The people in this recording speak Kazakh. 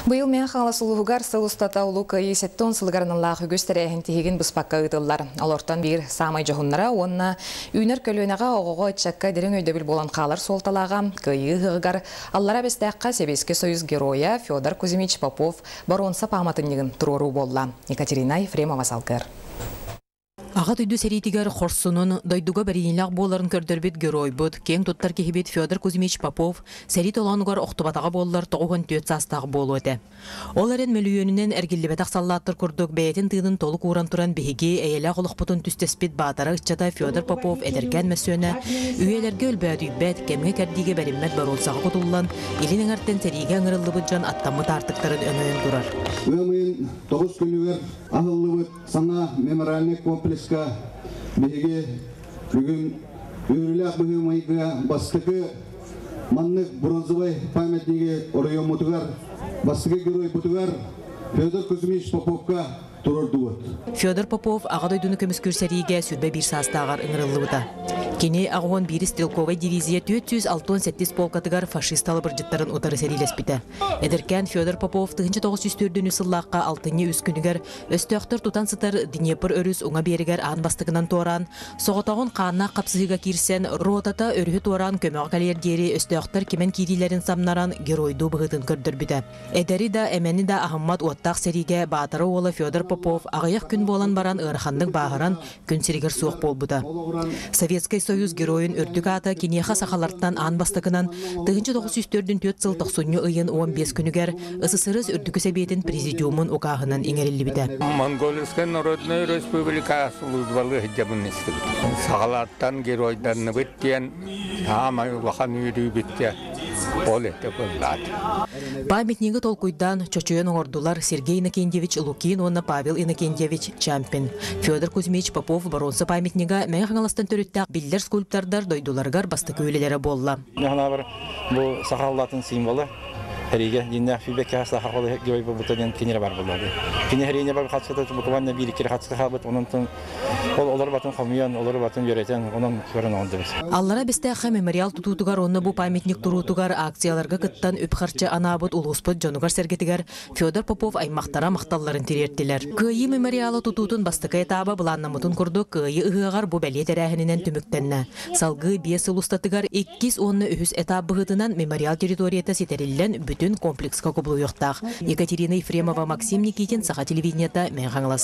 Быйыл мен халасылугар сылыстата улука есеттон сылыгарынлағы gösterәһен тиген бұспаққа ұтылар. Алортан бір самай жоғынлара, онна үйнер көлөнеға оғуға чакка дерен өйдөбіл болан қалар солталаға, күйі ғығығар, аллара бестәққа Себеске Союз героя Федор Кузьмич Попов баронса паматыннығын тұрору болла. Екатерина Ефремова салқыр. Ағат үйді сәритігер қорсынын дойдуға бәрейінләқ боларын көрдірбет герой бұд, кен тұттар кехебет Федор Кузьмич Попов сәрит оланығар оқтыбатаға болылар тоғын төт састағы болу өті. Ол әрін мөлүйөнінен әргелі саллаттыр күрдік бәйетін тыйдың толық уран тұран бейге әйелі құлық бұтын түстеспет батары ұччата Федор Попов әдерген мәсөні үйелерге өлбәд үйбәд кәмге кәрдіге бәріммәт баролсаға құтылылан елінің әрттен сәриге аңырылы бұджан аттамы тартықтарын өмейін тұрар. Өмейін 9 күнігер ағылы бұд сана мемориальный комплекска беге бүгін үйріләк бұғы майға бастығы маннық бронзовай памятниге орайон мұтығар бастығы герой бұтығар Федор Кузьмич Поповка тұрырды бұд. Федор Попов ағад ойдуны көміскүр сәріге сүрбе бір састағар ыңырылы бұда. Кені ағуан бері стрелковай дивизия 467 полкатығар фашист алыбыр жыттарын ұтары сәрилес біті. Әдіркен Федор Попов 1904 сыллаққа 6-ні үз күнігер өстіқтір тұтан сытар Днепр өріс оңа берігер аң бастығынан торан, соғытағын қанына қапсығыға кирсен, ротата өрі торан көмеғ кәлердері өстіқтір кемен кейдилерін самнаран геройду бұғытын көрдір біті. Әдәрі да әмәні да Ахмад Уаттақ сәриге батыры олы Федор Попов ағайық күн болан баран ұрхандың бағыран күн сәрігер суық бол бұды. Советский Союз героин үрдік аты кенеха сақаларттан ан бастығынан 1904 сыл 90 ұйын 15 күнігер СССР үрдікі сәбетін президиумын оқағынан еңерілі біді. Монгольская Народная Республика службалы хиджабын істігі. Сақаларттан геройдарны біттен, самай вахан үйрі бітте. Ол әті бұллады. Памятнигі толкуйдан чочуен оңордулар Сергей Иннокентьевич Лукин, онна Павел Иннокентьевич Чампин. Федор Кузьмич Попов баронса памятнига мәң ғаластан төріттәк биллер скульптардар дойдуларгар басты көйлелері болла. Мәғына бір бұл сақаллатын символы. Хәриге диннәк фибекке сақалы герой бұтаден кенері бар болады. Кене хәрине бар қатсыды бұтыванна біріккер қатсыды қабыт, онын олар батын қамыян, олар батын өретен, онын көрін оңдымыз. Аллара бестәқі мемориал тұтутугар, онны бұл памятник тұрутугар акцияларға кыттан өпқарчы анабыт улуспыт жонугар сәргетігер Федор Попов аймақтара мақталларын терерттілер. Күйі мемориалы тұтутун бастықы этабы бұланнамытын күрді күйі ұғығар бұл бәлет әрәхінінен түміктенні. Салғы бес ұлыстатыгар 2-10 үхіс этап бұғытынан мемориал территорията сетерілілен бүтін комплексқа көбілу yoқтақ. Екатерина Ефремова, Максим Никитин, Саха телевидениета, мен ғаңылас.